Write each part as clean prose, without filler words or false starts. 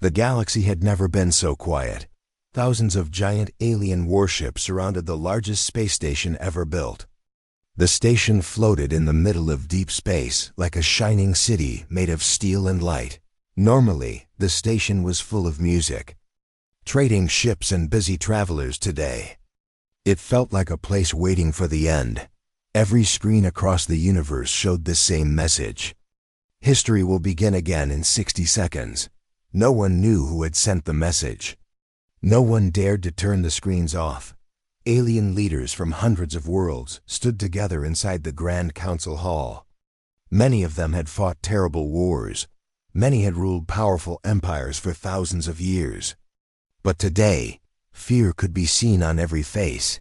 The galaxy had never been so quiet. Thousands of giant alien warships surrounded the largest space station ever built. The station floated in the middle of deep space like a shining city made of steel and light. Normally, the station was full of music, trading ships and busy travelers. Today, it felt like a place waiting for the end. Every screen across the universe showed the same message. History will begin again in 60 seconds. No one knew who had sent the message. No one dared to turn the screens off. Alien leaders from hundreds of worlds stood together inside the Grand Council Hall. Many of them had fought terrible wars. Many had ruled powerful empires for thousands of years. But today, fear could be seen on every face.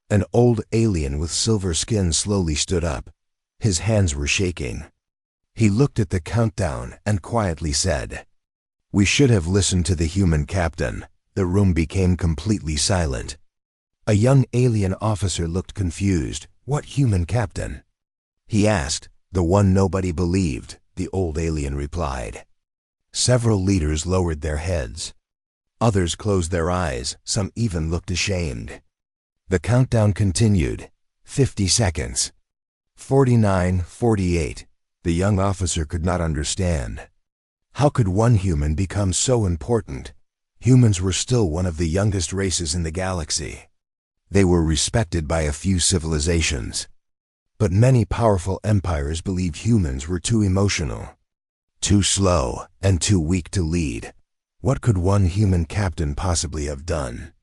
An old alien with silver skin slowly stood up. His hands were shaking. He looked at the countdown and quietly said, "We should have listened to the human captain." The room became completely silent. A young alien officer looked confused. "What human captain?" he asked. "The one nobody believed," the old alien replied. Several leaders lowered their heads. Others closed their eyes. Some even looked ashamed. The countdown continued. 50 seconds. 49, 48. The young officer could not understand. How could one human become so important? Humans were still one of the youngest races in the galaxy. They were respected by a few civilizations. But many powerful empires believed humans were too emotional, too slow, and too weak to lead. What could one human captain possibly have done?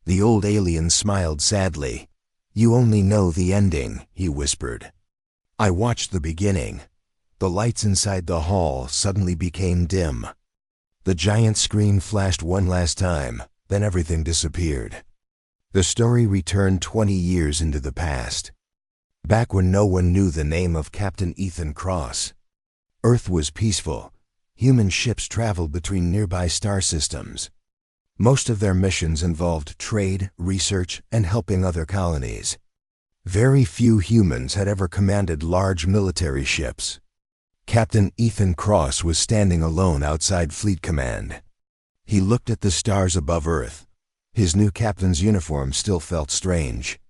The old alien smiled sadly. "You only know the ending," he whispered. "I watched the beginning." The lights inside the hall suddenly became dim. The giant screen flashed one last time, then everything disappeared. The story returned 20 years into the past, back when no one knew the name of Captain Ethan Cross. Earth was peaceful. Human ships traveled between nearby star systems. Most of their missions involved trade, research, and helping other colonies. Very few humans had ever commanded large military ships. Captain Ethan Cross was standing alone outside Fleet Command. He looked at the stars above Earth. His new captain's uniform still felt strange.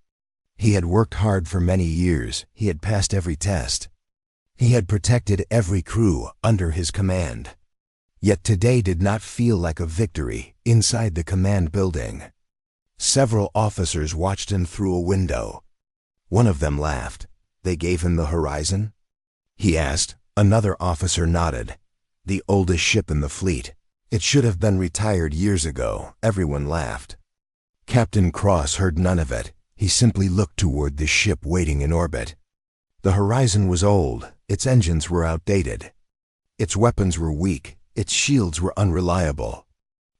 He had worked hard for many years. He had passed every test. He had protected every crew under his command. Yet today did not feel like a victory inside the command building. Several officers watched him through a window. One of them laughed. "They gave him the horizon?" he asked. Another officer nodded. "The oldest ship in the fleet. It should have been retired years ago." Everyone laughed. Captain Cross heard none of it. He simply looked toward the ship waiting in orbit. The horizon was old. Its engines were outdated. Its weapons were weak. Its shields were unreliable.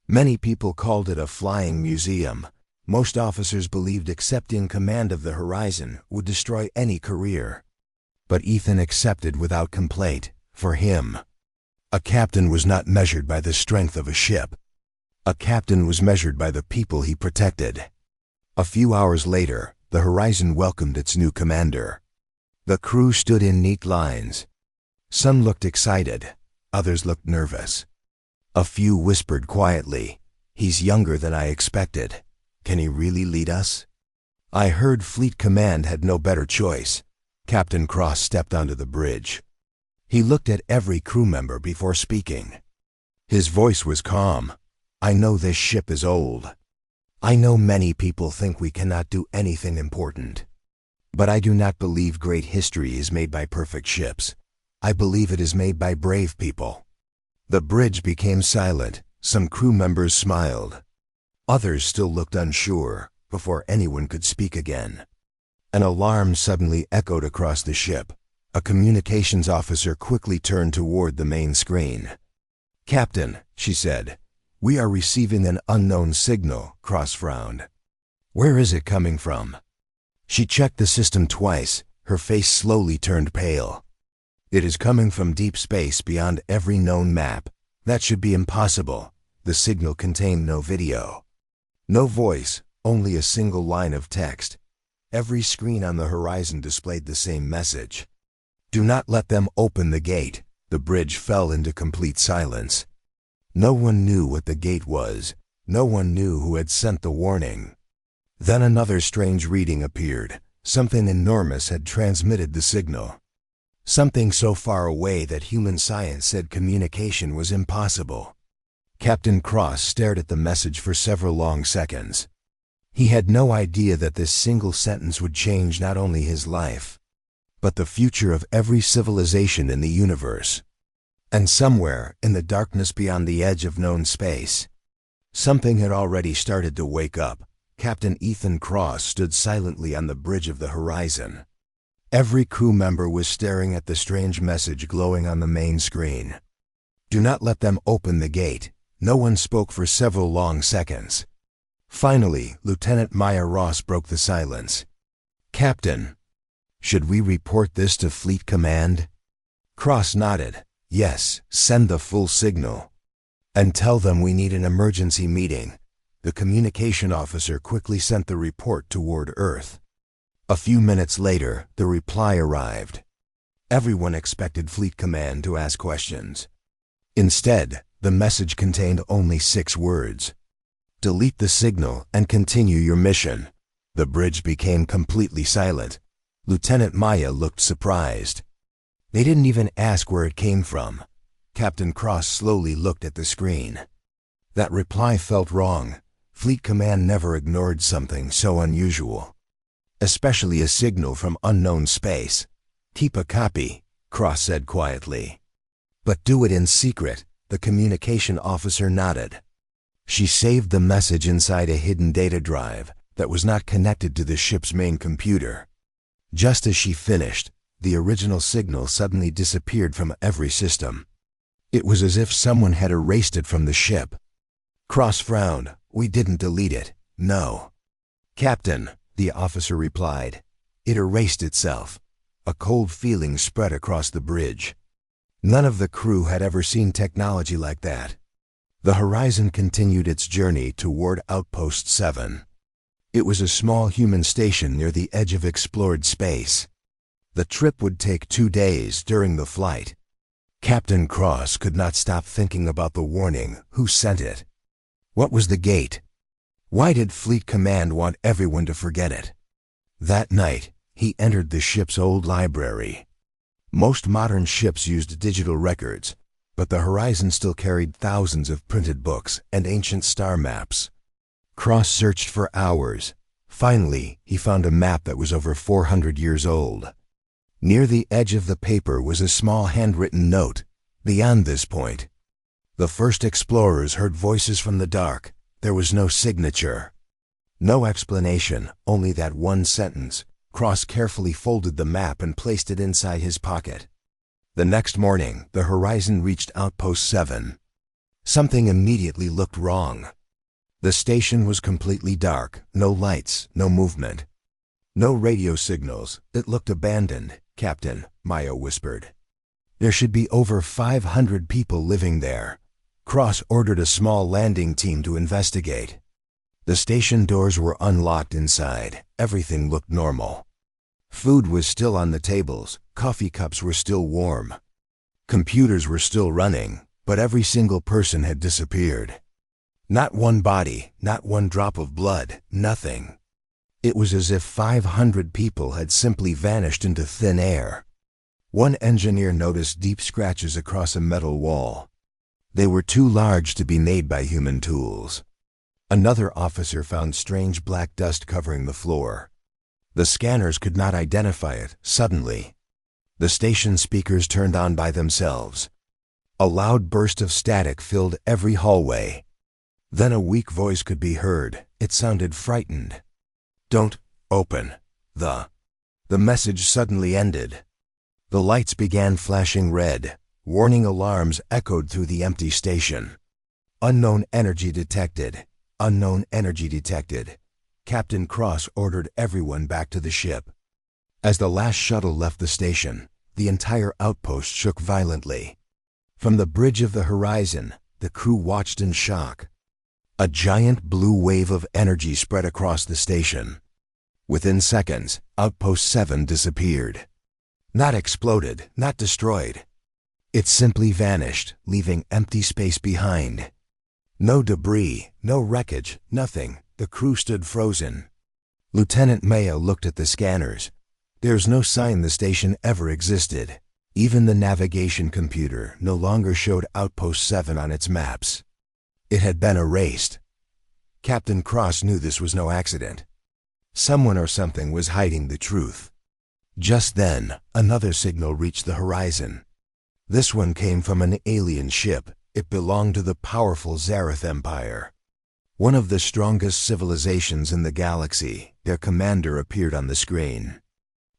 Many people called it a flying museum. Most officers believed accepting command of the horizon would destroy any career. But Ethan accepted without complaint. For him, a captain was not measured by the strength of a ship. A captain was measured by the people he protected. A few hours later, the horizon welcomed its new commander. The crew stood in neat lines. Some looked excited. Others looked nervous. A few whispered quietly, "He's younger than I expected. Can he really lead us?" I heard Fleet Command had no better choice. Captain Cross stepped onto the bridge. He looked at every crew member before speaking. His voice was calm. "I know this ship is old. I know many people think we cannot do anything important. But I do not believe great history is made by perfect ships. I believe it is made by brave people." The bridge became silent. Some crew members smiled. Others still looked unsure. Before anyone could speak again, an alarm suddenly echoed across the ship. A communications officer quickly turned toward the main screen. "Captain," she said, "we are receiving an unknown signal." Cross frowned. "Where is it coming from?" She checked the system twice. Her face slowly turned pale. "It is coming from deep space beyond every known map." That should be impossible. The signal contained no video, no voice, only a single line of text. Every screen on the horizon displayed the same message. "Do not let them open the gate." The bridge fell into complete silence. No one knew what the gate was. No one knew who had sent the warning. Then another strange reading appeared. Something enormous had transmitted the signal. Something so far away that human science said communication was impossible. Captain Cross stared at the message for several long seconds. He had no idea that this single sentence would change not only his life, but the future of every civilization in the universe. And somewhere, in the darkness beyond the edge of known space, something had already started to wake up. Captain Ethan Cross stood silently on the bridge of the horizon. Every crew member was staring at the strange message glowing on the main screen. Do not let them open the gate. No one spoke for several long seconds. Finally, Lieutenant Maya Ross broke the silence. Captain, should we report this to Fleet Command? Cross nodded. Yes, send the full signal. And tell them we need an emergency meeting. The communication officer quickly sent the report toward Earth. A few minutes later, the reply arrived. Everyone expected Fleet Command to ask questions. Instead, the message contained only 6 words. Delete the signal and continue your mission. The bridge became completely silent. Lieutenant Maya looked surprised. They didn't even ask where it came from. Captain Cross slowly looked at the screen. That reply felt wrong. Fleet Command never ignored something so unusual. Especially a signal from unknown space. Keep a copy, Cross said quietly. But do it in secret, the communication officer nodded. She saved the message inside a hidden data drive that was not connected to the ship's main computer. Just as she finished, the original signal suddenly disappeared from every system. It was as if someone had erased it from the ship. Cross frowned. We didn't delete it. No. Captain, the officer replied. It erased itself. A cold feeling spread across the bridge. None of the crew had ever seen technology like that. The Horizon continued its journey toward Outpost 7. It was a small human station near the edge of explored space. The trip would take 2 days during the flight. Captain Cross could not stop thinking about the warning. Who sent it? What was the gate? Why did Fleet Command want everyone to forget it? That night, he entered the ship's old library. Most modern ships used digital records, but the Horizon still carried thousands of printed books and ancient star maps. Cross searched for hours. Finally, he found a map that was over 400 years old. Near the edge of the paper was a small handwritten note. Beyond this point, the first explorers heard voices from the dark. There was no signature. No explanation, only that one sentence. Cross carefully folded the map and placed it inside his pocket. The next morning, the Horizon reached Outpost 7. Something immediately looked wrong. The station was completely dark. No lights, no movement. No radio signals. It looked abandoned. Captain, Maya whispered. There should be over 500 people living there. Cross ordered a small landing team to investigate. The station doors were unlocked inside. Everything looked normal. Food was still on the tables. Coffee cups were still warm. Computers were still running, but every single person had disappeared. Not one body, not one drop of blood, nothing. It was as if 500 people had simply vanished into thin air. One engineer noticed deep scratches across a metal wall. They were too large to be made by human tools. Another officer found strange black dust covering the floor. The scanners could not identify it. Suddenly, the station speakers turned on by themselves. A loud burst of static filled every hallway. Then a weak voice could be heard. It sounded frightened. Don't open. The message suddenly ended. The lights began flashing red. Warning alarms echoed through the empty station. Unknown energy detected. Unknown energy detected. Captain Cross ordered everyone back to the ship. As the last shuttle left the station, the entire outpost shook violently. From the bridge of the Horizon, the crew watched in shock. A giant blue wave of energy spread across the station. Within seconds, Outpost 7 disappeared. Not exploded, not destroyed. It simply vanished, leaving empty space behind. No debris, no wreckage, nothing. The crew stood frozen. Lieutenant Mayo looked at the scanners. There's no sign the station ever existed. Even the navigation computer no longer showed Outpost 7 on its maps. It had been erased. Captain Cross knew this was no accident. Someone or something was hiding the truth. Just then, another signal reached the horizon. This one came from an alien ship. It belonged to the powerful Zareth Empire. One of the strongest civilizations in the galaxy. Their commander appeared on the screen.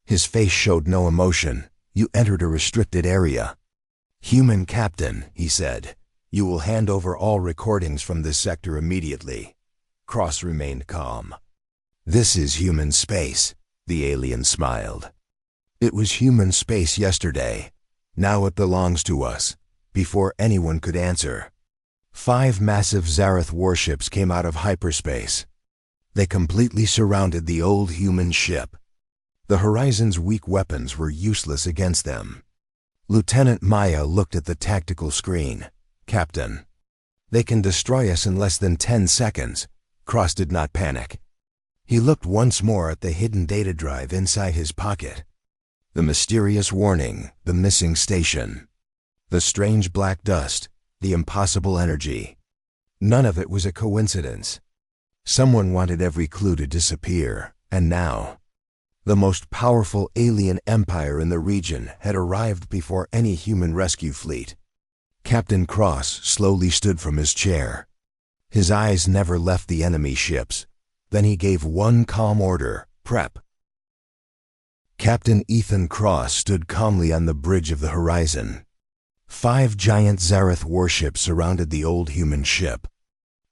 His face showed no emotion. "You entered a restricted area." "Human captain," he said, "you will hand over all recordings from this sector immediately." Cross remained calm. "This is human space," the alien smiled. "It was human space yesterday. Now it belongs to us." Before anyone could answer, 5 massive Zareth warships came out of hyperspace. They completely surrounded the old human ship. The Horizon's weak weapons were useless against them. Lieutenant Maya looked at the tactical screen. "Captain, they can destroy us in less than 10 seconds. Cross did not panic. He looked once more at the hidden data drive inside his pocket. The mysterious warning, the missing station, the strange black dust, the impossible energy. None of it was a coincidence. Someone wanted every clue to disappear, and now the most powerful alien empire in the region had arrived before any human rescue fleet. Captain Cross slowly stood from his chair. His eyes never left the enemy ships. Then he gave one calm order: prep. Captain Ethan Cross stood calmly on the bridge of the Horizon. 5 giant Zareth warships surrounded the old human ship.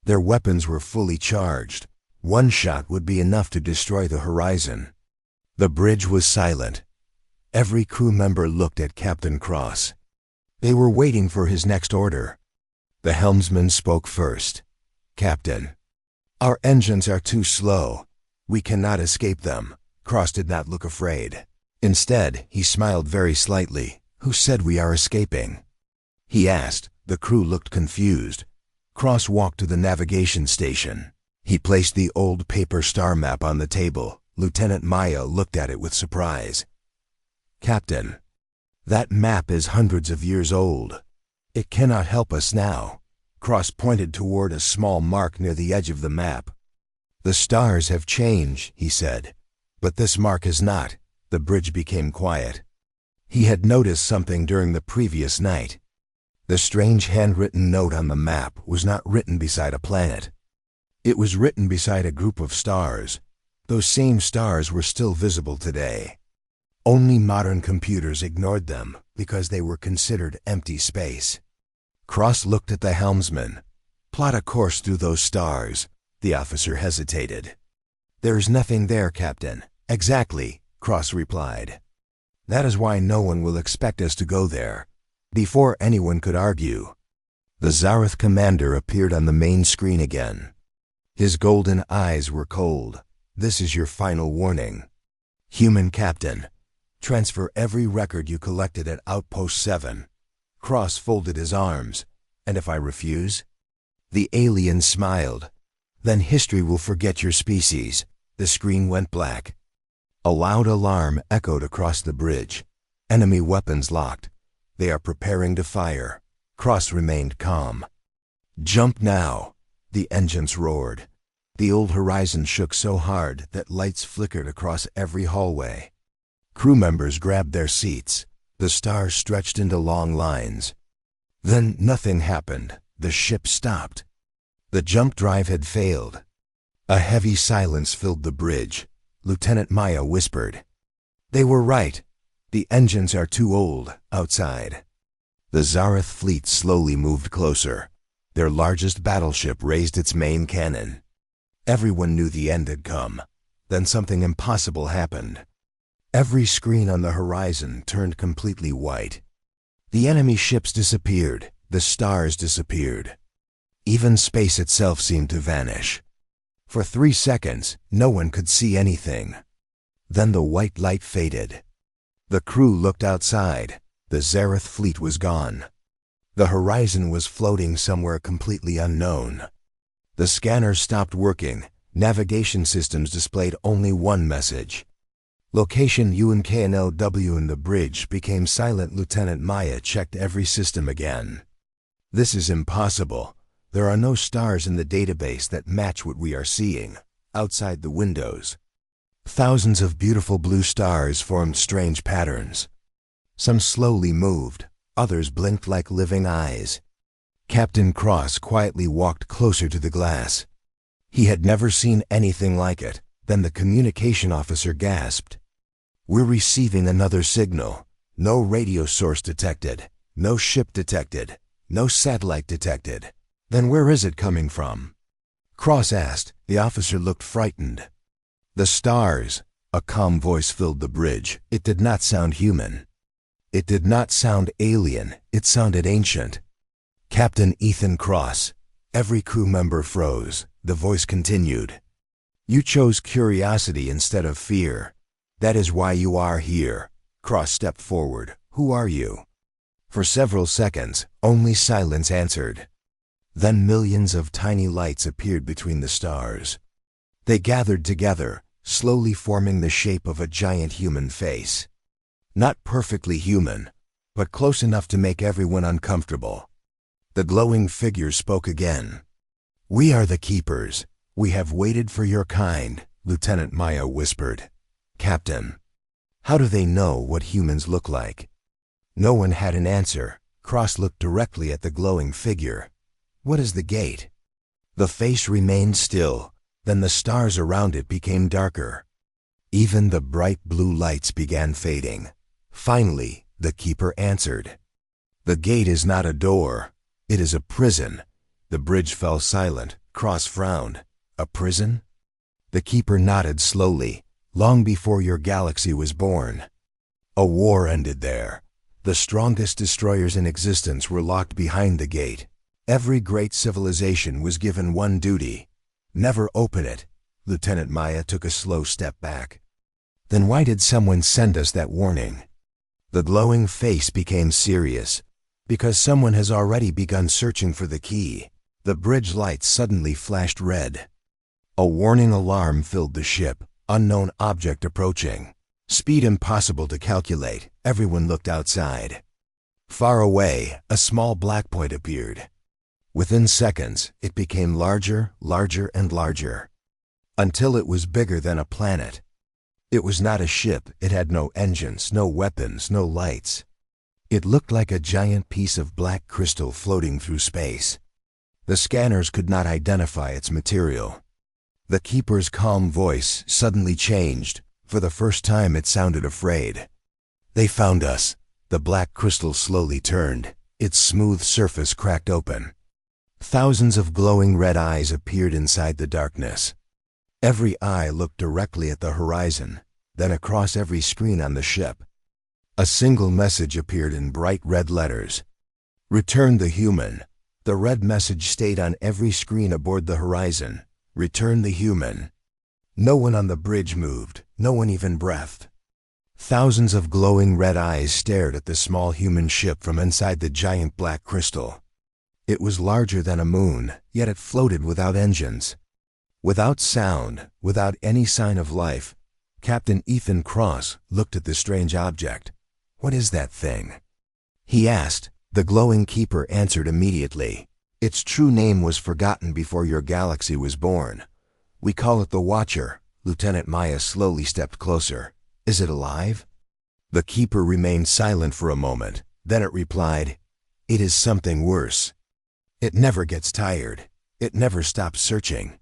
Their weapons were fully charged. One shot would be enough to destroy the Horizon. The bridge was silent. Every crew member looked at Captain Cross. They were waiting for his next order. The helmsman spoke first. "Captain, our engines are too slow. We cannot escape them." Cross did not look afraid. Instead, he smiled very slightly. "Who said we are escaping?" he asked. The crew looked confused. Cross walked to the navigation station. He placed the old paper star map on the table. Lieutenant Maya looked at it with surprise. "Captain, that map is hundreds of years old. It cannot help us now." Cross pointed toward a small mark near the edge of the map. "The stars have changed," he said, "but this mark has not." The bridge became quiet. He had noticed something during the previous night. The strange handwritten note on the map was not written beside a planet. It was written beside a group of stars. Those same stars were still visible today. Only modern computers ignored them because they were considered empty space. Cross looked at the helmsman. "Plot a course through those stars." The officer hesitated. "There's nothing there, Captain." "Exactly," Cross replied. "That is why no one will expect us to go there." Before anyone could argue, the Zareth commander appeared on the main screen again. His golden eyes were cold. "This is your final warning. Human captain, transfer every record you collected at Outpost 7. Cross folded his arms. "And if I refuse?" The alien smiled. "Then history will forget your species." The screen went black. A loud alarm echoed across the bridge. Enemy weapons locked. "They are preparing to fire." Cross remained calm. "Jump now." The engines roared. The old Horizon shook so hard that lights flickered across every hallway. Crew members grabbed their seats. The stars stretched into long lines. Then nothing happened. The ship stopped. The jump drive had failed. A heavy silence filled the bridge. Lieutenant Maya whispered, "They were right. The engines are too old outside." The Zareth fleet slowly moved closer. Their largest battleship raised its main cannon. Everyone knew the end had come. Then something impossible happened. Every screen on the Horizon turned completely white. The enemy ships disappeared. The stars disappeared. Even space itself seemed to vanish. For 3 seconds, no one could see anything. Then the white light faded. The crew looked outside. The Zareth fleet was gone. The horizon was floating somewhere completely unknown. The scanners stopped working. Navigation systems displayed only one message. Location UNKNOW, and the bridge became silent. Lieutenant Maya checked every system again. This is impossible. There are no stars in the database that match what we are seeing outside the windows. Thousands of beautiful blue stars formed strange patterns. Some slowly moved, others blinked like living eyes. Captain Cross quietly walked closer to the glass. He had never seen anything like it. Then the communication officer gasped. "We're receiving another signal. No radio source detected. No ship detected. No satellite detected. Then where is it coming from?" Cross asked. The officer looked frightened. "The stars." A calm voice filled the bridge. It did not sound human. It did not sound alien. It sounded ancient. "Captain Ethan Cross." Every crew member froze. The voice continued. "You chose curiosity instead of fear. That is why you are here." Cross stepped forward. "Who are you?" For several seconds, only silence answered. Then millions of tiny lights appeared between the stars. They gathered together, slowly forming the shape of a giant human face. Not perfectly human, but close enough to make everyone uncomfortable. The glowing figure spoke again. "We are the Keepers. We have waited for your kind," Lieutenant Maya whispered. "Captain, how do they know what humans look like?" No one had an answer. Cross looked directly at the glowing figure. "What is the gate?" The face remained still. Then the stars around it became darker. Even the bright blue lights began fading. Finally, the Keeper answered. "The gate is not a door. It is a prison." The bridge fell silent. Cross frowned. "A prison?" The Keeper nodded slowly. "Long before your galaxy was born, a war ended there. The strongest destroyers in existence were locked behind the gate. Every great civilization was given one duty: never open it." Lieutenant Maya took a slow step back. "Then why did someone send us that warning?" The glowing face became serious. "Because someone has already begun searching for the key." The bridge lights suddenly flashed red. A warning alarm filled the ship. Unknown object approaching. Speed impossible to calculate. Everyone looked outside. Far away, a small black point appeared. Within seconds, it became larger, larger, and larger, until it was bigger than a planet. It was not a ship. It had no engines, no weapons, no lights. It looked like a giant piece of black crystal floating through space. The scanners could not identify its material. The Keeper's calm voice suddenly changed. For the first time it sounded afraid. "They found us." The black crystal slowly turned. Its smooth surface cracked open. Thousands of glowing red eyes appeared inside the darkness. Every eye looked directly at the horizon, then across every screen on the ship. A single message appeared in bright red letters. "Return the human." The red message stayed on every screen aboard the horizon. "Return the human." No one on the bridge moved. No one even breathed. Thousands of glowing red eyes stared at the small human ship from inside the giant black crystal. It was larger than a moon, yet it floated without engines. Without sound, without any sign of life, Captain Ethan Cross looked at the strange object. "What is that thing?" he asked. The glowing Keeper answered immediately. "Its true name was forgotten before your galaxy was born. We call it the Watcher." Lieutenant Maya slowly stepped closer. "Is it alive?" The Keeper remained silent for a moment. Then it replied, "It is something worse. It never gets tired. It never stops searching.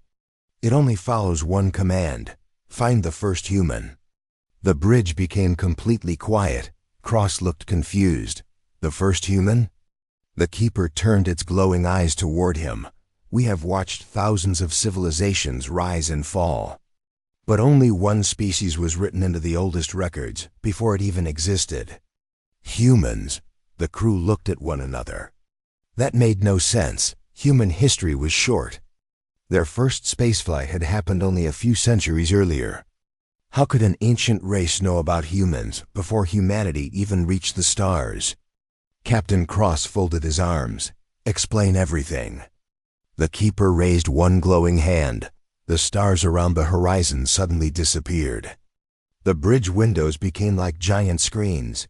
It only follows one command: find the first human." The bridge became completely quiet. Cross looked confused. "The first human?" The Keeper turned its glowing eyes toward him. "We have watched thousands of civilizations rise and fall. But only one species was written into the oldest records, before it even existed. Humans." The crew looked at one another. That made no sense. Human history was short. Their first spaceflight had happened only a few centuries earlier. How could an ancient race know about humans before humanity even reached the stars? Captain Cross folded his arms. Explain everything. The keeper raised one glowing hand. The stars around the horizon suddenly disappeared. The bridge windows became like giant screens.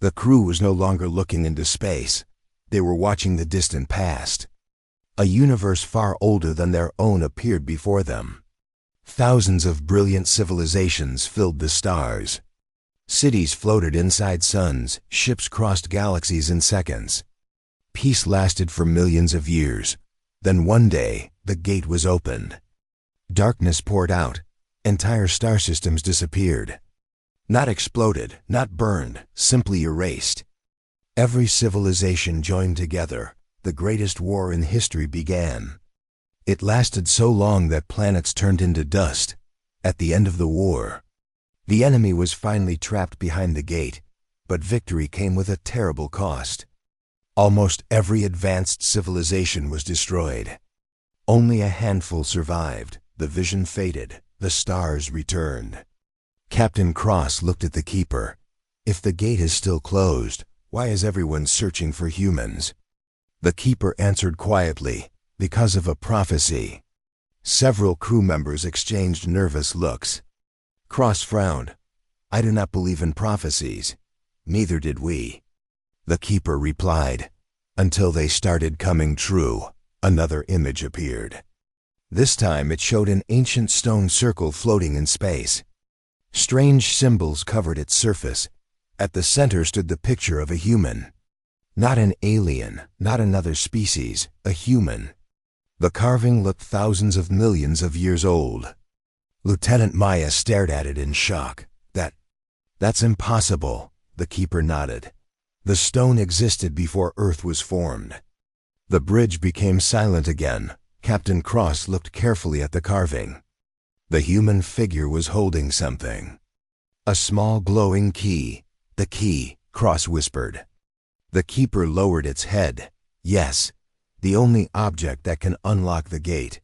The crew was no longer looking into space. They were watching the distant past. A universe far older than their own appeared before them. Thousands of brilliant civilizations filled the stars. Cities floated inside suns, ships crossed galaxies in seconds. Peace lasted for millions of years. Then one day, the gate was opened. Darkness poured out. Entire star systems disappeared. Not exploded, not burned, simply erased. Every civilization joined together. The greatest war in history began. It lasted so long that planets turned into dust. At the end of the war, the enemy was finally trapped behind the gate, but victory came with a terrible cost. Almost every advanced civilization was destroyed. Only a handful survived. The vision faded. The stars returned. Captain Cross looked at the keeper. If the gate is still closed, why is everyone searching for humans? The keeper answered quietly, because of a prophecy. Several crew members exchanged nervous looks. Cross frowned. I do not believe in prophecies. Neither did we. The keeper replied, until they started coming true. Another image appeared. This time it showed an ancient stone circle floating in space. Strange symbols covered its surface. At the center stood the picture of a human. Not an alien, not another species, a human. The carving looked thousands of millions of years old. Lieutenant Maya stared at it in shock. That's impossible, the keeper nodded. The stone existed before Earth was formed. The bridge became silent again. Captain Cross looked carefully at the carving. The human figure was holding something. A small glowing key. The key, Cross whispered. The keeper lowered its head. Yes, the only object that can unlock the gate.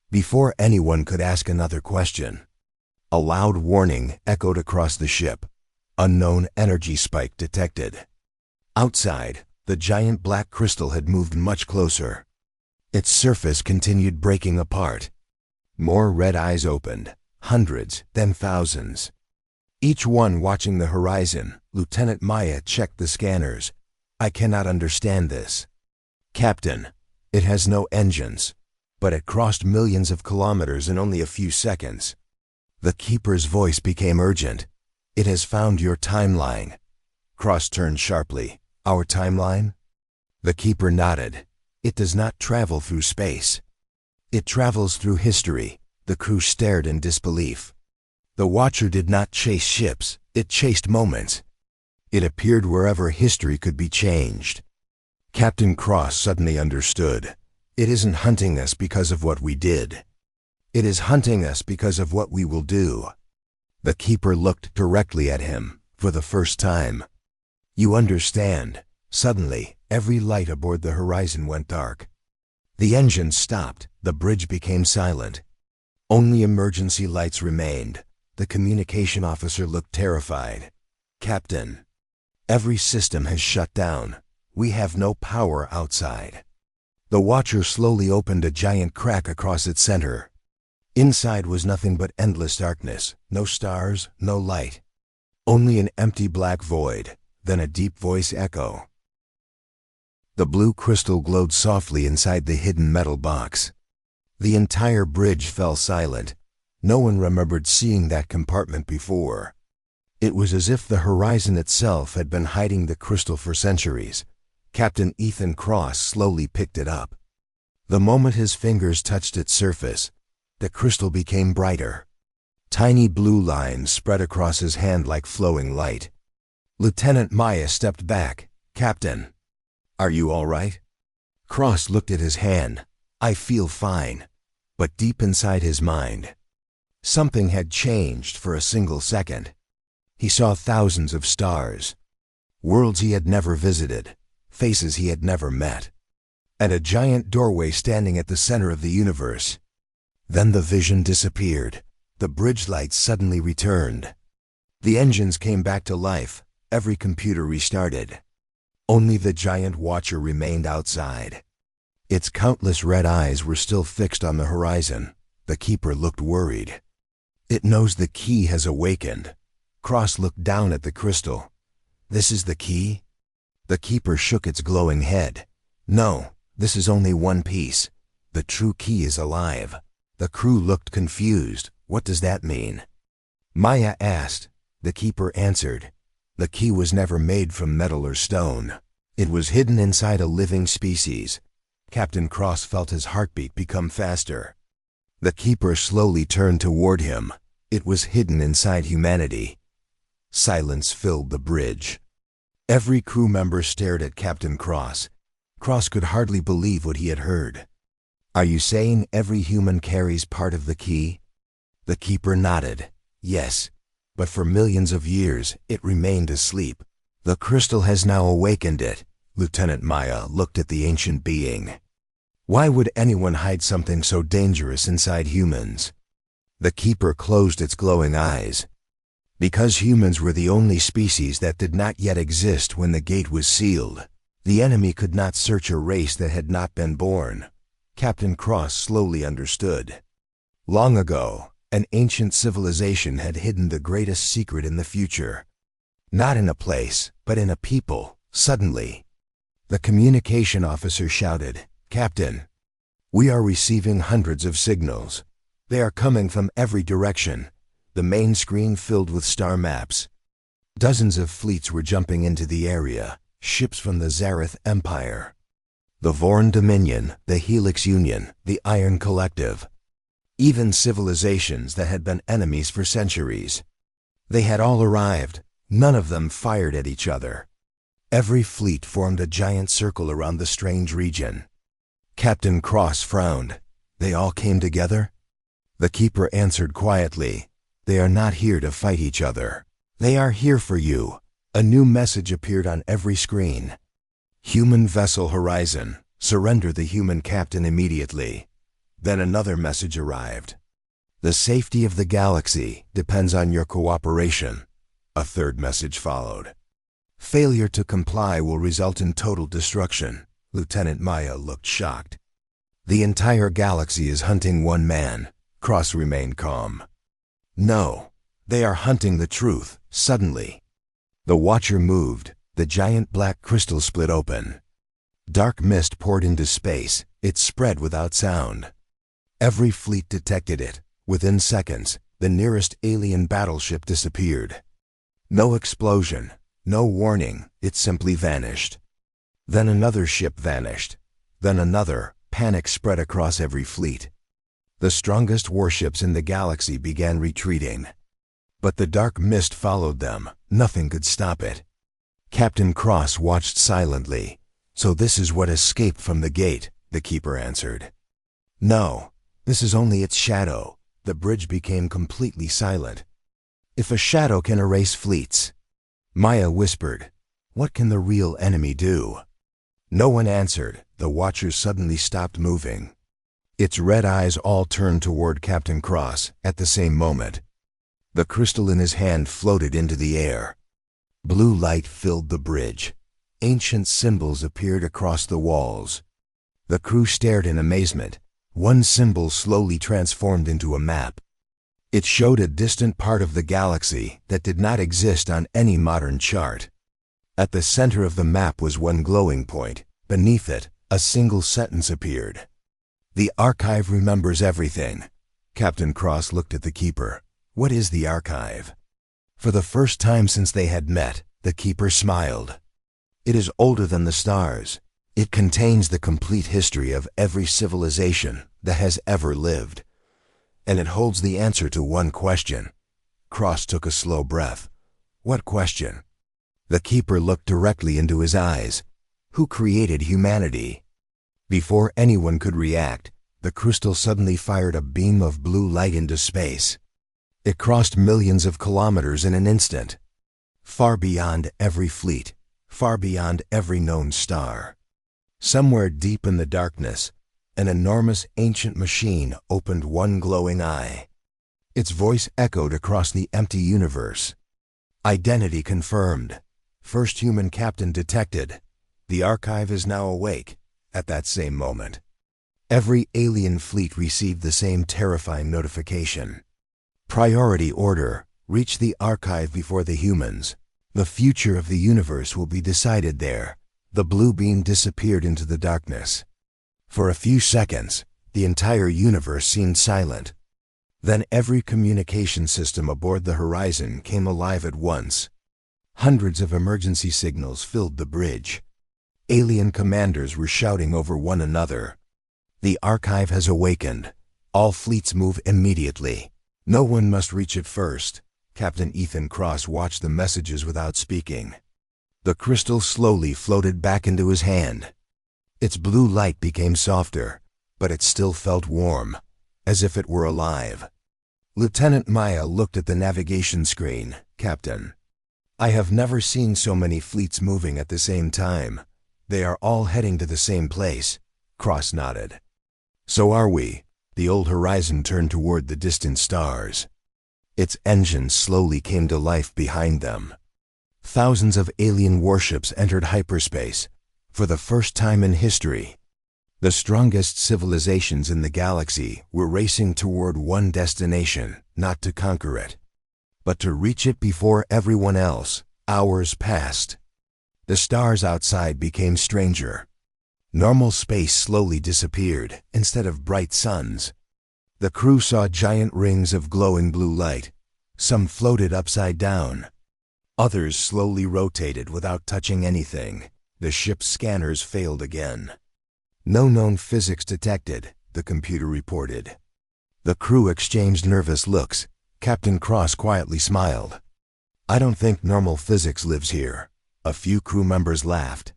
Before anyone could ask another question, a loud warning echoed across the ship. Unknown energy spike detected. Outside, the giant black crystal had moved much closer. Its surface continued breaking apart. More red eyes opened, hundreds, then thousands. Each one watching the horizon. Lieutenant Maya checked the scanners. I cannot understand this. Captain, it has no engines, but it crossed millions of kilometers in only a few seconds. The keeper's voice became urgent. It has found your timeline. Cross turned sharply. Our timeline? The keeper nodded. It does not travel through space. It travels through history. The crew stared in disbelief. The Watcher did not chase ships. It chased moments. It appeared wherever history could be changed. Captain Cross suddenly understood. It isn't hunting us because of what we did. It is hunting us because of what we will do. The keeper looked directly at him, for the first time. You understand. Suddenly, every light aboard the horizon went dark. The engines stopped. The bridge became silent. Only emergency lights remained. The communication officer looked terrified. Captain, every system has shut down. We have no power outside. The Watcher slowly opened a giant crack across its center. Inside was nothing but endless darkness. No stars, no light. Only an empty black void. Then a deep voice echo. The blue crystal glowed softly inside the hidden metal box. The entire bridge fell silent. No one remembered seeing that compartment before. It was as if the horizon itself had been hiding the crystal for centuries. Captain Ethan Cross slowly picked it up. The moment his fingers touched its surface, the crystal became brighter. Tiny blue lines spread across his hand like flowing light. Lieutenant Maya stepped back. Captain, are you all right? Cross looked at his hand. I feel fine. But deep inside his mind, something had changed for a single second. He saw thousands of stars, worlds he had never visited, faces he had never met, and a giant doorway standing at the center of the universe. Then the vision disappeared. The bridge lights suddenly returned. The engines came back to life, every computer restarted. Only the giant watcher remained outside. Its countless red eyes were still fixed on the horizon. The keeper looked worried. It knows the key has awakened. Cross looked down at the crystal. This is the key? The keeper shook its glowing head. No, this is only one piece. The true key is alive. The crew looked confused. What does that mean? Maya asked. The keeper answered. The key was never made from metal or stone. It was hidden inside a living species. Captain Cross felt his heartbeat become faster. The keeper slowly turned toward him. It was hidden inside humanity. Silence filled the bridge. Every crew member stared at Captain Cross. Cross could hardly believe what he had heard. Are you saying every human carries part of the key? The keeper nodded. Yes, but for millions of years it remained asleep. The crystal has now awakened it. Lieutenant Maya looked at the ancient being. Why would anyone hide something so dangerous inside humans? The keeper closed its glowing eyes. Because humans were the only species that did not yet exist when the gate was sealed. The enemy could not search a race that had not been born. Captain Cross slowly understood. Long ago, an ancient civilization had hidden the greatest secret in the future. Not in a place, but in a people, suddenly. The communication officer shouted, "Captain, we are receiving hundreds of signals. They are coming from every direction." The main screen filled with star maps. Dozens of fleets were jumping into the area, ships from the Zareth Empire, the Vorn Dominion, the Helix Union, the Iron Collective. Even civilizations that had been enemies for centuries. They had all arrived. None of them fired at each other. Every fleet formed a giant circle around the strange region. Captain Cross frowned. They all came together? The keeper answered quietly. They are not here to fight each other. They are here for you. A new message appeared on every screen. Human vessel horizon. Surrender the human captain immediately. Then another message arrived. The safety of the galaxy depends on your cooperation. A third message followed. Failure to comply will result in total destruction. Lieutenant Maya looked shocked. The entire galaxy is hunting one man. Cross remained calm. No, they are hunting the truth, suddenly. The watcher moved. The giant black crystal split open. Dark mist poured into space. It spread without sound. Every fleet detected it. Within seconds, the nearest alien battleship disappeared. No explosion, no warning, it simply vanished. Then another ship vanished. Then another. Panic spread across every fleet. The strongest warships in the galaxy began retreating. But the dark mist followed them. Nothing could stop it. Captain Cross watched silently. So this is what escaped from the gate, the keeper answered. No, this is only its shadow. The bridge became completely silent. If a shadow can erase fleets. Maya whispered, what can the real enemy do? No one answered. The watchers suddenly stopped moving. Its red eyes all turned toward Captain Cross at the same moment. The crystal in his hand floated into the air. Blue light filled the bridge. Ancient symbols appeared across the walls. The crew stared in amazement. One symbol slowly transformed into a map. It showed a distant part of the galaxy that did not exist on any modern chart. At the center of the map was one glowing point. Beneath it, a single sentence appeared. The archive remembers everything. Captain Cross looked at the keeper. What is the archive? For the first time since they had met, the keeper smiled. It is older than the stars. It contains the complete history of every civilization that has ever lived. And it holds the answer to one question. Cross took a slow breath. What question? The keeper looked directly into his eyes. Who created humanity? Before anyone could react, the crystal suddenly fired a beam of blue light into space. It crossed millions of kilometers in an instant. Far beyond every fleet, far beyond every known star. Somewhere deep in the darkness, an enormous ancient machine opened one glowing eye. Its voice echoed across the empty universe. Identity confirmed. First human captain detected. The archive is now awake. At that same moment, every alien fleet received the same terrifying notification. Priority order. Reach the archive before the humans. The future of the universe will be decided there. The blue beam disappeared into the darkness. For a few seconds, the entire universe seemed silent. Then every communication system aboard the Horizon came alive at once. Hundreds of emergency signals filled the bridge. Alien commanders were shouting over one another. The archive has awakened. All fleets move immediately. No one must reach it first. Captain Ethan Cross watched the messages without speaking. The crystal slowly floated back into his hand. Its blue light became softer, but it still felt warm, as if it were alive. Lieutenant Maya looked at the navigation screen. Captain, I have never seen so many fleets moving at the same time. They are all heading to the same place. Cross nodded. So are we. The old Horizon turned toward the distant stars. Its engines slowly came to life behind them. Thousands of alien warships entered hyperspace. For the first time in history, the strongest civilizations in the galaxy were racing toward one destination, not to conquer it, but to reach it before everyone else. Hours passed. The stars outside became stranger. Normal space slowly disappeared instead of bright suns. The crew saw giant rings of glowing blue light. Some floated upside down. Others slowly rotated without touching anything. The ship's scanners failed again. No known physics detected, the computer reported. The crew exchanged nervous looks. Captain Cross quietly smiled. I don't think normal physics lives here. A few crew members laughed.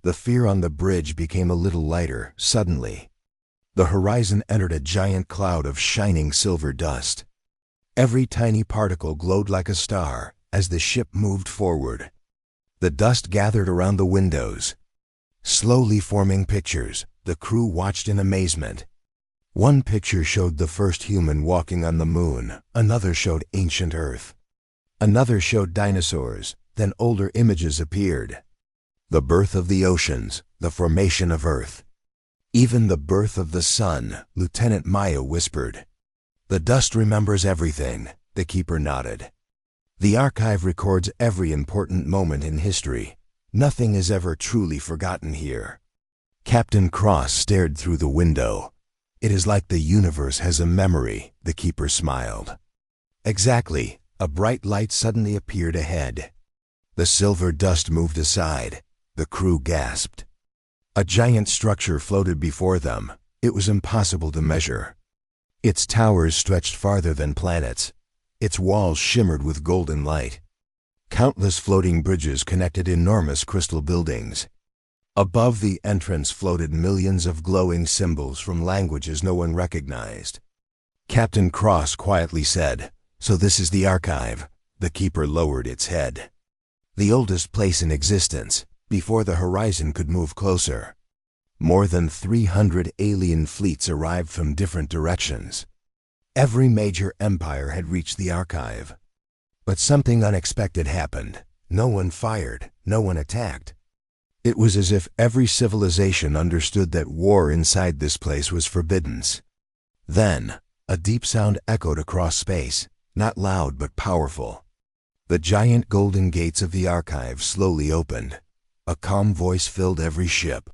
The fear on the bridge became a little lighter, suddenly. The Horizon entered a giant cloud of shining silver dust. Every tiny particle glowed like a star as the ship moved forward. The dust gathered around the windows. Slowly forming pictures, the crew watched in amazement. One picture showed the first human walking on the moon, another showed ancient Earth. Another showed dinosaurs, then older images appeared. The birth of the oceans, the formation of Earth. Even the birth of the sun, Lieutenant Maya whispered. The dust remembers everything, the keeper nodded. The archive records every important moment in history. Nothing is ever truly forgotten here. Captain Cross stared through the window. It is like the universe has a memory, the keeper smiled. Exactly, a bright light suddenly appeared ahead. The silver dust moved aside. The crew gasped. A giant structure floated before them. It was impossible to measure. Its towers stretched farther than planets. Its walls shimmered with golden light. Countless floating bridges connected enormous crystal buildings. Above the entrance floated millions of glowing symbols from languages no one recognized. Captain Cross quietly said, "So this is the archive." The keeper lowered its head. The oldest place in existence, before the Horizon could move closer. More than 300 alien fleets arrived from different directions. Every major empire had reached the archive. But something unexpected happened. No one fired, no one attacked. It was as if every civilization understood that war inside this place was forbidden. Then, a deep sound echoed across space, not loud but powerful. The giant golden gates of the archive slowly opened. A calm voice filled every ship.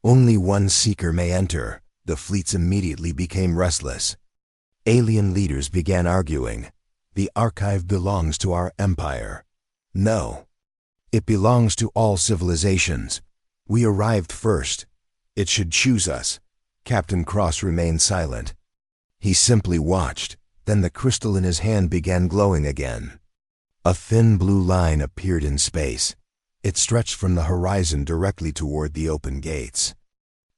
Only one seeker may enter. The fleets immediately became restless. Alien leaders began arguing. The archive belongs to our empire. No. It belongs to all civilizations. We arrived first. It should choose us. Captain Cross remained silent. He simply watched. Then the crystal in his hand began glowing again. A thin blue line appeared in space. It stretched from the horizon directly toward the open gates.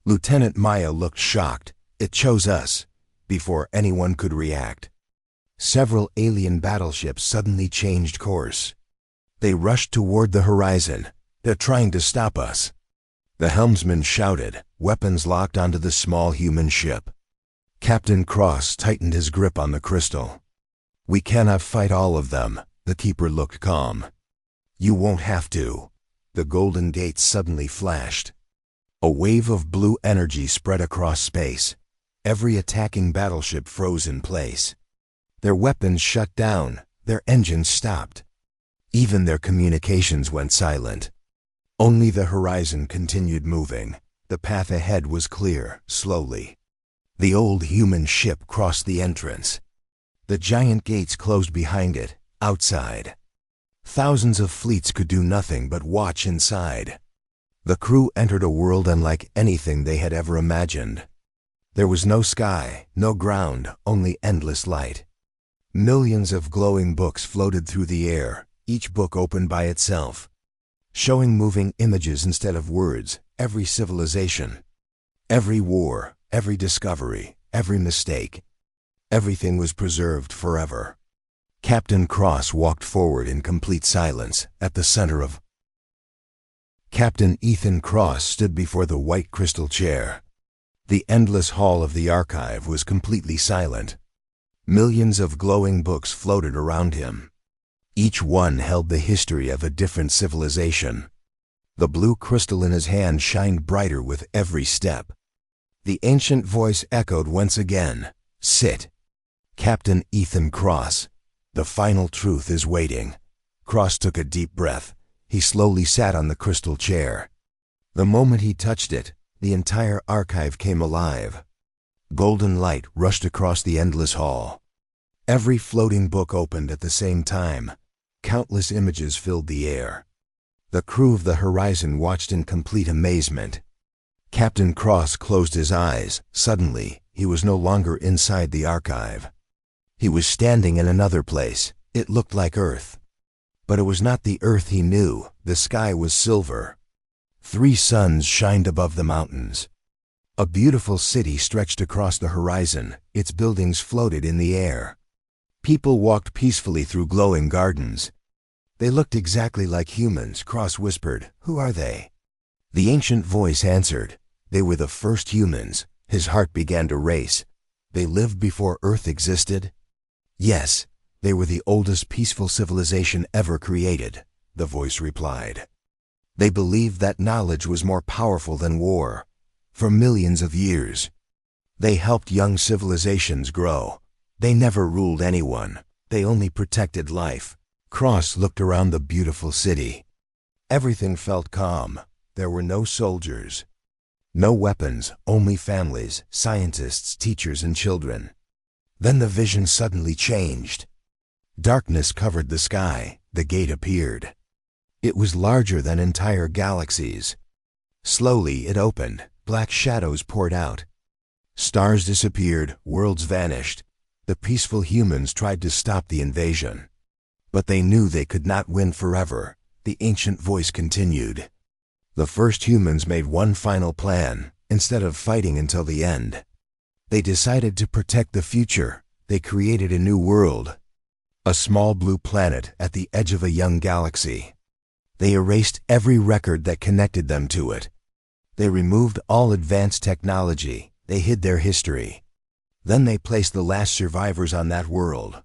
Lieutenant Maya looked shocked. It chose us. Before anyone could react, several alien battleships suddenly changed course. They rushed toward the horizon. They're trying to stop us. The helmsman shouted, weapons locked onto the small human ship. Captain Cross tightened his grip on the crystal. We cannot fight all of them. The keeper looked calm. You won't have to. The golden gate suddenly flashed. A wave of blue energy spread across space. Every attacking battleship froze in place. Their weapons shut down. Their engines stopped. Even their communications went silent. Only the horizon continued moving. The path ahead was clear, slowly. The old human ship crossed the entrance. The giant gates closed behind it, outside. Thousands of fleets could do nothing but watch inside. The crew entered a world unlike anything they had ever imagined. There was no sky, no ground, only endless light. Millions of glowing books floated through the air, each book opened by itself, showing moving images instead of words. Every civilization, every war, every discovery, every mistake, everything was preserved forever. Captain Cross walked forward in complete silence, at the center of. Captain Ethan Cross stood before the white crystal chair. The endless hall of the archive was completely silent. Millions of glowing books floated around him. Each one held the history of a different civilization. The blue crystal in his hand shined brighter with every step. The ancient voice echoed once again, "Sit." Captain Ethan Cross. The final truth is waiting. Cross took a deep breath. He slowly sat on the crystal chair. The moment he touched it, the entire archive came alive. Golden light rushed across the endless hall. Every floating book opened at the same time. Countless images filled the air. The crew of the Horizon watched in complete amazement. Captain Cross closed his eyes. Suddenly, he was no longer inside the archive. He was standing in another place. It looked like Earth. But it was not the Earth he knew. The sky was silver. 3 suns shined above the mountains. A beautiful city stretched across the horizon. Its buildings floated in the air. People walked peacefully through glowing gardens. They looked exactly like humans. Cross whispered, "Who are they?" The ancient voice answered, "They were the first humans." His heart began to race. They lived before Earth existed? Yes, they were the oldest peaceful civilization ever created, the voice replied. They believed that knowledge was more powerful than war. For millions of years, they helped young civilizations grow. They never ruled anyone. They only protected life. Cross looked around the beautiful city. Everything felt calm. There were no soldiers, no weapons, only families, scientists, teachers, and children. Then the vision suddenly changed. Darkness covered the sky. The gate appeared. It was larger than entire galaxies. Slowly it opened. Black shadows poured out. Stars disappeared. Worlds vanished. The peaceful humans tried to stop the invasion. But they knew they could not win forever. The ancient voice continued. The first humans made one final plan. Instead of fighting until the end, they decided to protect the future. They created a new world. A small blue planet at the edge of a young galaxy. They erased every record that connected them to it. They removed all advanced technology. They hid their history. Then they placed the last survivors on that world.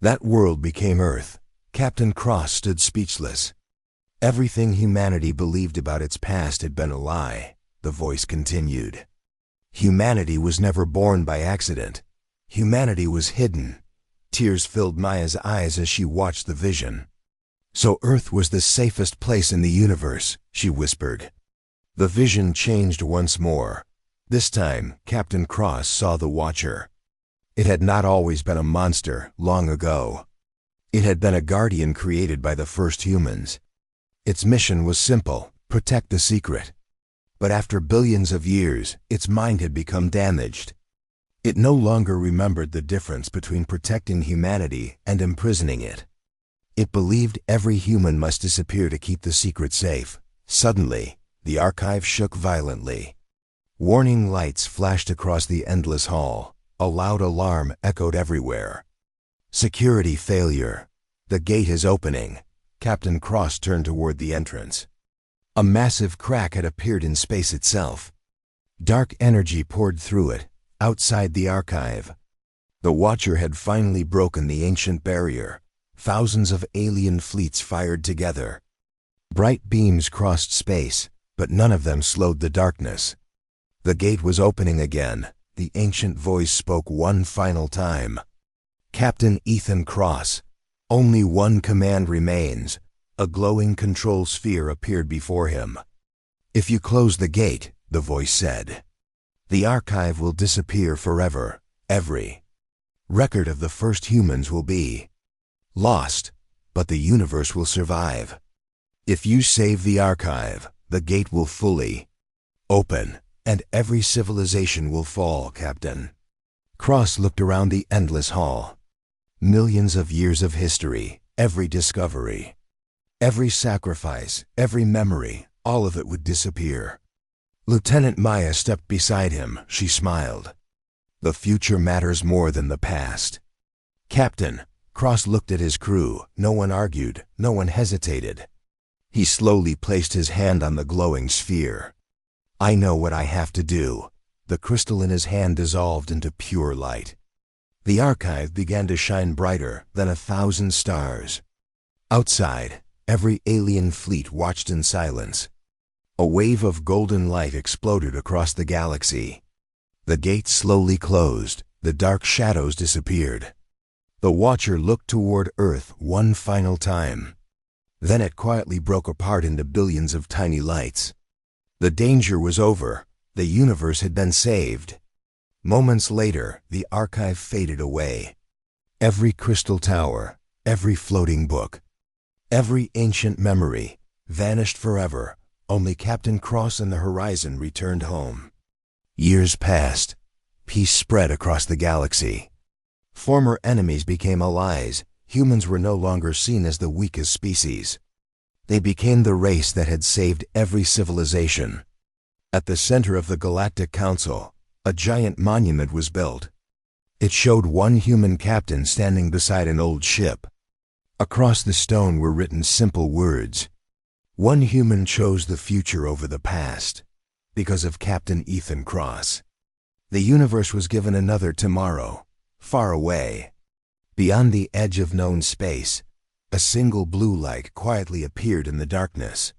That world became Earth. Captain Cross stood speechless. Everything humanity believed about its past had been a lie, the voice continued. Humanity was never born by accident. Humanity was hidden. Tears filled Maya's eyes as she watched the vision. So Earth was the safest place in the universe, she whispered. The vision changed once more. This time, Captain Cross saw the Watcher. It had not always been a monster, long ago. It had been a guardian created by the first humans. Its mission was simple, protect the secret. But after billions of years, its mind had become damaged. It no longer remembered the difference between protecting humanity and imprisoning it. It believed every human must disappear to keep the secret safe. Suddenly, the archive shook violently. Warning lights flashed across the endless hall. A loud alarm echoed everywhere. Security failure. The gate is opening. Captain Cross turned toward the entrance. A massive crack had appeared in space itself. Dark energy poured through it, outside the archive. The Watcher had finally broken the ancient barrier. Thousands of alien fleets fired together. Bright beams crossed space, but none of them slowed the darkness. The gate was opening again. The ancient voice spoke one final time. Captain Ethan Cross, only one command remains. A glowing control sphere appeared before him. If you close the gate, the voice said, the archive will disappear forever. Every record of the first humans will be lost, but the universe will survive. If you save the archive, the gate will fully open, and every civilization will fall, Captain. Cross looked around the endless hall. Millions of years of history, every discovery, every sacrifice, every memory, all of it would disappear. Lieutenant Maya stepped beside him. She smiled. The future matters more than the past. Captain, Cross looked at his crew. No one argued, no one hesitated. He slowly placed his hand on the glowing sphere. I know what I have to do. The crystal in his hand dissolved into pure light. The archive began to shine brighter than 1,000 stars. Outside, every alien fleet watched in silence. A wave of golden light exploded across the galaxy. The gate slowly closed. The dark shadows disappeared. The Watcher looked toward Earth one final time. Then it quietly broke apart into billions of tiny lights. The danger was over. The universe had been saved. Moments later, the archive faded away. Every crystal tower, every floating book, every ancient memory vanished forever. Only Captain Cross and the horizon returned home. Years passed. Peace spread across the galaxy. Former enemies became allies. Humans were no longer seen as the weakest species. They became the race that had saved every civilization. At the center of the Galactic Council, a giant monument was built. It showed one human captain standing beside an old ship. Across the stone were written simple words. One human chose the future over the past, because of Captain Ethan Cross. The universe was given another tomorrow, far away. Beyond the edge of known space, a single blue light quietly appeared in the darkness.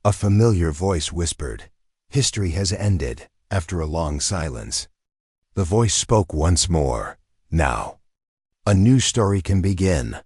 A familiar voice whispered, "History has ended," after a long silence. The voice spoke once more. Now, a new story can begin.